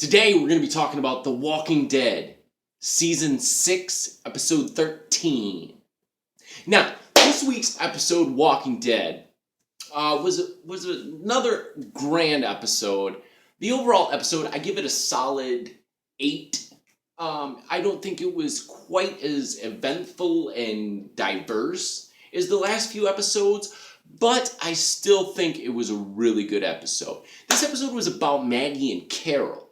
Today we're going to be talking about The Walking Dead, Season 6, Episode 13. Now, this week's episode, Walking Dead, was another grand episode. The overall episode, I give it a solid 8. I don't think it was quite as eventful and diverse as the last few episodes, but I still think it was a really good episode. This episode was about Maggie and Carol.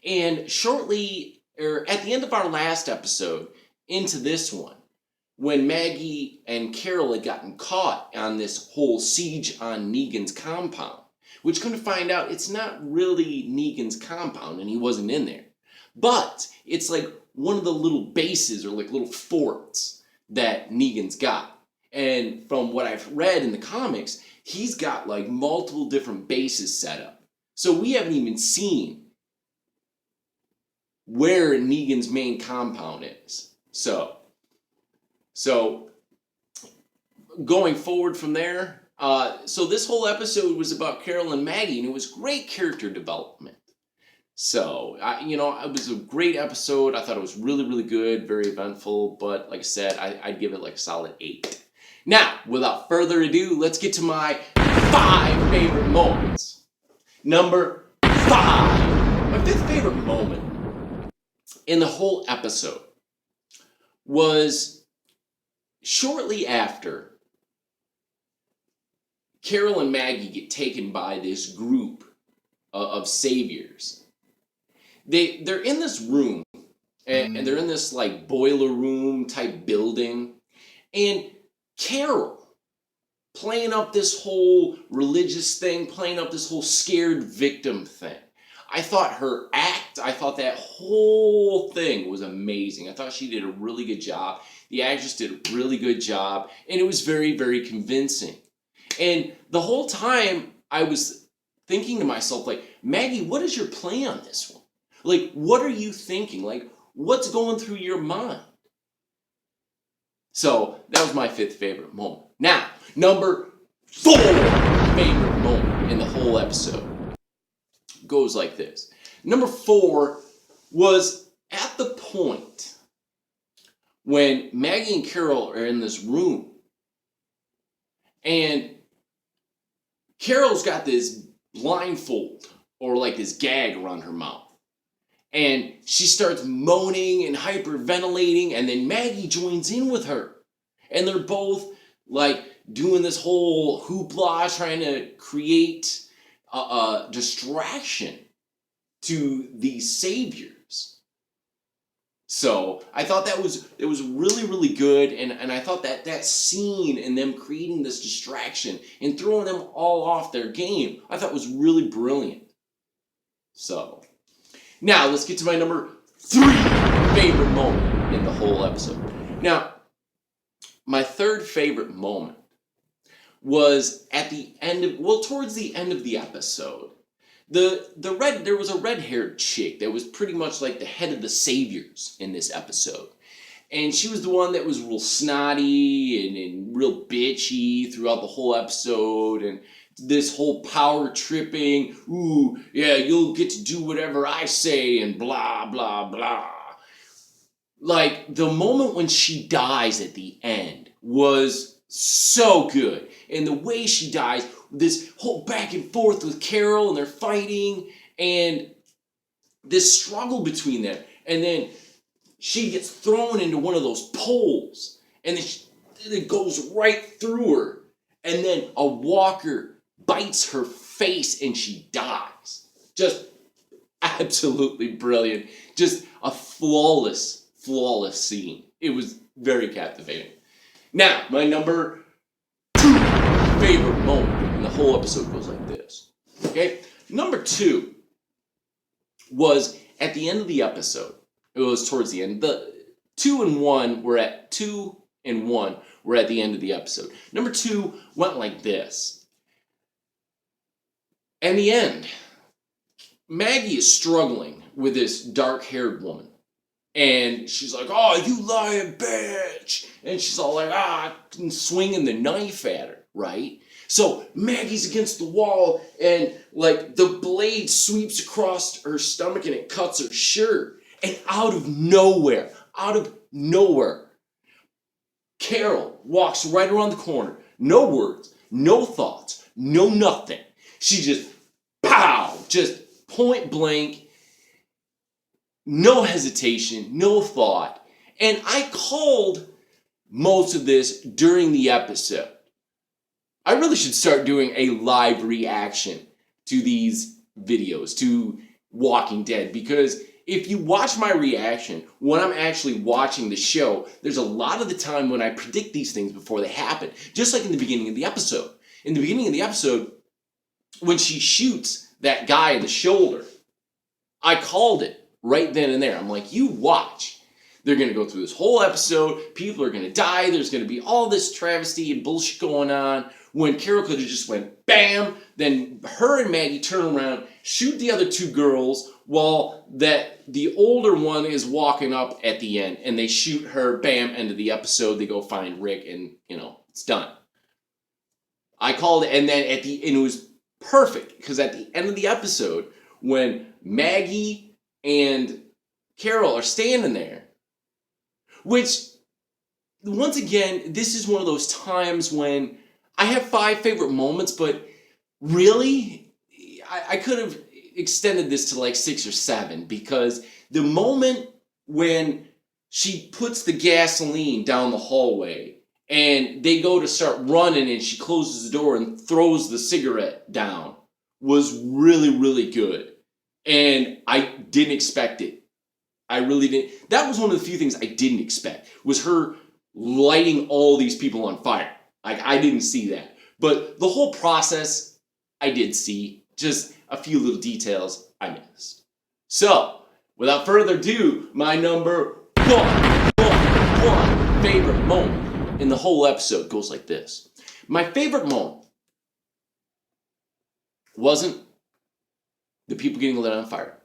And shortly, or at the end of our last episode, into this one, when Maggie and Carol had gotten caught on this whole siege on Negan's compound, which come to find out it's not really Negan's compound and he wasn't in there. But it's like one of the little bases or like little forts that Negan's got. And from what I've read in the comics, he's got like multiple different bases set up. So we haven't even seen where Negan's main compound is. So going forward from there, so this whole episode was about Carol and Maggie, and it was great character development. So, it was a great episode. I thought it was really, really good, very eventful, but like I said, I'd give it like a solid 8. Now, without further ado, let's get to my 5 favorite moments. Number 5. My 5th favorite moment in the whole episode was shortly after Carol and Maggie get taken by this group of saviors. They're in this room, and they're in this like boiler room type building, and Carol playing up this whole religious thing, playing up this whole scared victim thing. I thought her act, I thought that whole thing was amazing. I thought she did a really good job. The actress did a really good job, and it was very, very convincing. And the whole time I was thinking to myself, like, Maggie, what is your play on this one? Like, what are you thinking? Like, what's going through your mind? So, that was my 5th favorite moment. Now, number 4 favorite moment in the whole episode goes like this. Number 4 was at the point when Maggie and Carol are in this room, and Carol's got this blindfold or like this gag around her mouth, and she starts moaning and hyperventilating, and then Maggie joins in with her, and they're both like doing this whole hoopla, trying to create a distraction to these saviors. So I thought it was really, really good, and I thought that scene and them creating this distraction and throwing them all off their game, I thought was really brilliant. So now let's get to my number 3 favorite moment in the whole episode. Now, my 3rd favorite moment was at the end of, towards the end of the episode. There was a red-haired chick that was pretty much like the head of the saviors in this episode. And she was the one that was real snotty and real bitchy throughout the whole episode, and this whole power tripping, ooh, yeah, you'll get to do whatever I say, and blah, blah, blah. Like, the moment when she dies at the end was so good. And the way she dies, this whole back and forth with Carol, and they're fighting, and this struggle between them. And then she gets thrown into one of those poles, and then it goes right through her. And then a walker bites her face, and she dies. Just absolutely brilliant. Just a flawless scene. It was very captivating. Now, my number 2 favorite moment in the whole episode goes like this. Okay? Number 2 was at the end of the episode. It was towards the end. The 2 and 1 were at the end of the episode. Number 2 went like this. In the end, Maggie is struggling with this dark-haired woman. And she's like, oh, you lying bitch. And she's all like, and swinging the knife at her, right? So Maggie's against the wall, and like the blade sweeps across her stomach and it cuts her shirt. And out of nowhere, Carol walks right around the corner. No words, no thoughts, no nothing. She just, pow, just point blank, no hesitation, no thought. And I called most of this during the episode. I really should start doing a live reaction to these videos, to Walking Dead, because if you watch my reaction when I'm actually watching the show, there's a lot of the time when I predict these things before they happen. Just like in the beginning of the episode. In the beginning of the episode, when she shoots that guy in the shoulder, I called it right then and there. I'm like, you watch. They're going to go through this whole episode. People are going to die. There's going to be all this travesty and bullshit going on. When Carol could have just went bam, then her and Maggie turn around, shoot the other two girls while the older one is walking up at the end, and they shoot her, bam, end of the episode. They go find Rick, and it's done. I called it, and then and it was perfect, because at the end of the episode, when Maggie and Carol are standing there, which, once again, this is one of those times when I have 5 favorite moments, but really, I could have extended this to like 6 or 7, because the moment when she puts the gasoline down the hallway and they go to start running and she closes the door and throws the cigarette down was really, really good. And I didn't expect it. I really didn't. That was one of the few things I didn't expect, was her lighting all these people on fire. Like, I didn't see that. But the whole process, I did see. Just a few little details I missed. So, without further ado, my number one favorite moment in the whole episode goes like this. My favorite moment wasn't the people getting lit on fire.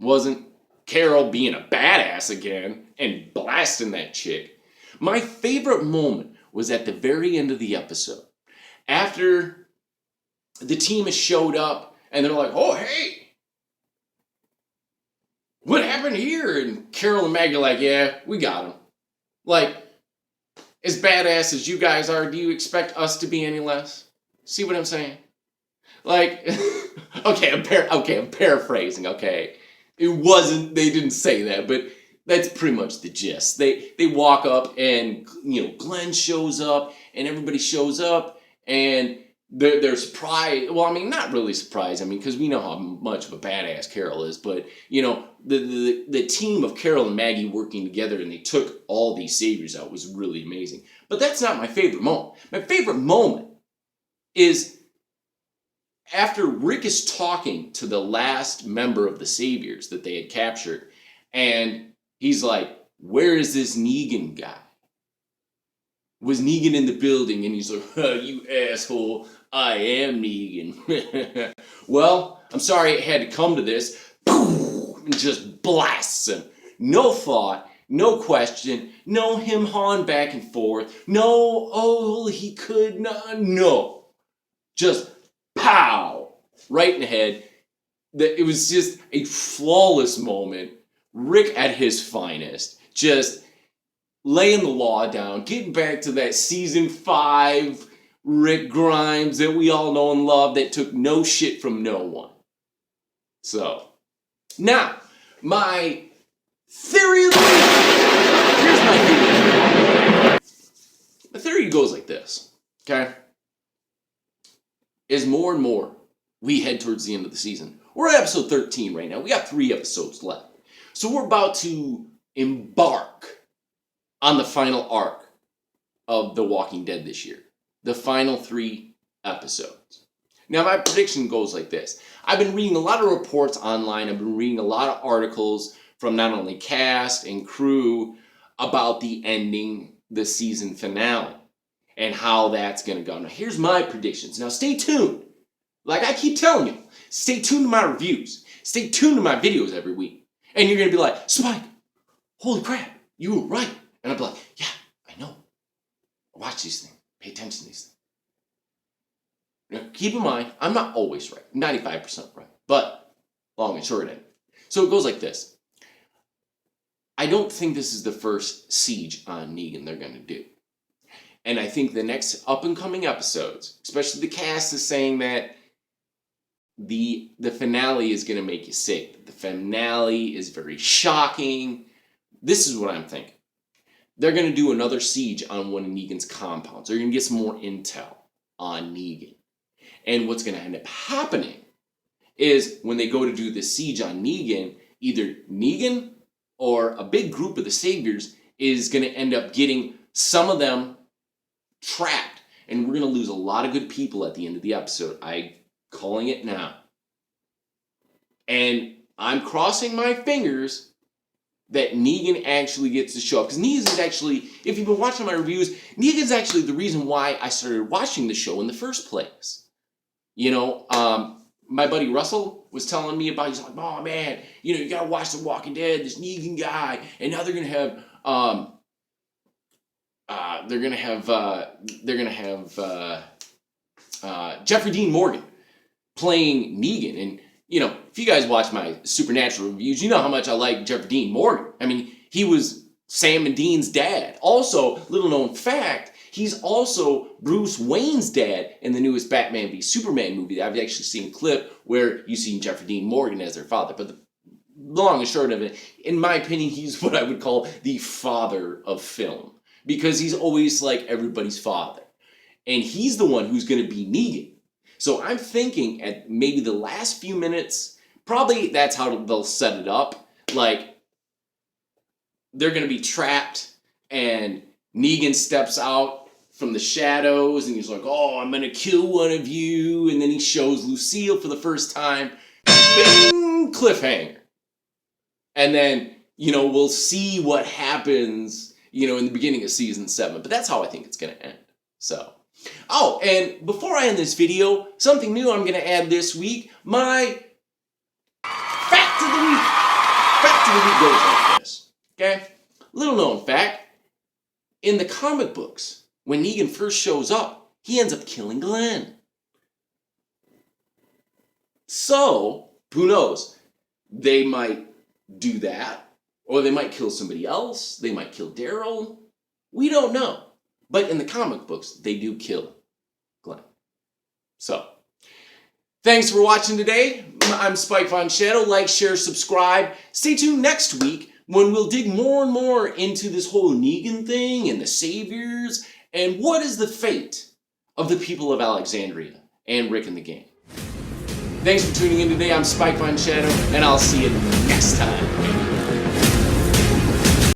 Wasn't Carol being a badass again and blasting that chick. My favorite moment was at the very end of the episode. After the team has showed up and they're like, oh, hey, what happened here? And Carol and Maggie are like, yeah, we got him. Like, as badass as you guys are, do you expect us to be any less? See what I'm saying? Like, okay, I'm paraphrasing, okay. It wasn't, they didn't say that, but that's pretty much the gist. They walk up and, Glenn shows up and everybody shows up and they're surprised. Well, I mean, not really surprised. I mean, because we know how much of a badass Carol is, but, the team of Carol and Maggie working together and they took all these saviors out was really amazing. But that's not my favorite moment. My favorite moment is after Rick is talking to the last member of the saviors that they had captured, and he's like, where is this Negan guy? Was Negan in the building? And he's like, oh, you asshole, I am Negan. Well, I'm sorry it had to come to this. And just blasts him. No thought, no question, no him hawing back and forth. No, oh, he could not. No. Just pow! Right in the head. It was just a flawless moment. Rick at his finest. Just laying the law down. Getting back to that season 5 Rick Grimes that we all know and love, that took no shit from no one. So, now, my theory of the week. Here's my theory. My theory goes like this, okay? As more and more we head towards the end of the season. We're at episode 13 right now. We got 3 episodes left. So we're about to embark on the final arc of The Walking Dead this year. The final 3 episodes. Now my prediction goes like this. I've been reading a lot of reports online. I've been reading a lot of articles from not only cast and crew about the ending, the season finale, and how that's going to go. Now, here's my predictions. Now, stay tuned. Like I keep telling you, stay tuned to my reviews. Stay tuned to my videos every week. And you're going to be like, Spike, holy crap, you were right. And I'll be like, yeah, I know. Watch these things. Pay attention to these things. Now, keep in mind, I'm not always right. 95% right. But long and short end. So it goes like this. I don't think this is the first siege on Negan they're going to do. And I think the next up-and-coming episodes, especially the cast is saying that the finale is going to make you sick. The finale is very shocking. This is what I'm thinking. They're going to do another siege on one of Negan's compounds. They're going to get some more intel on Negan. And what's going to end up happening is when they go to do the siege on Negan, either Negan or a big group of the Saviors is going to end up getting some of them trapped. And we're going to lose a lot of good people at the end of the episode. I'm calling it now. And I'm crossing my fingers that Negan actually gets to show up. Because Negan's actually, if you've been watching my reviews, Negan's actually the reason why I started watching the show in the first place. You know, my buddy Russell was telling me about, he's like, oh man, you know, you gotta watch The Walking Dead, this Negan guy, and now they're gonna have Jeffrey Dean Morgan playing Negan. And you know, if you guys watch my Supernatural reviews, you know how much I like Jeffrey Dean Morgan. I mean, he was Sam and Dean's dad. Also, little known fact, he's also Bruce Wayne's dad in the newest Batman v Superman movie. I've actually seen a clip where you see Jeffrey Dean Morgan as their father. But the long and short of it, in my opinion, he's what I would call the father of film. Because he's always like everybody's father. And he's the one who's going to be Negan. So I'm thinking at maybe the last few minutes, probably that's how they'll set it up. Like, they're going to be trapped and Negan steps out from the shadows and he's like, oh, I'm going to kill one of you. And then he shows Lucille for the first time. Bing! Cliffhanger. And then, you know, we'll see what happens, you know, in the beginning of season 7. But that's how I think it's going to end. So. Oh, and before I end this video, something new I'm going to add this week. My fact of the week. Fact of the week goes like this. Okay? Little known fact. In the comic books, when Negan first shows up, he ends up killing Glenn. So, who knows? They might do that. Or they might kill somebody else. They might kill Daryl. We don't know. But in the comic books, they do kill Glenn. So, thanks for watching today. I'm Spike Von Shadow. Like, share, subscribe. Stay tuned next week when we'll dig more and more into this whole Negan thing and the Saviors and what is the fate of the people of Alexandria and Rick and the gang. Thanks for tuning in today. I'm Spike Von Shadow, and I'll see you next time.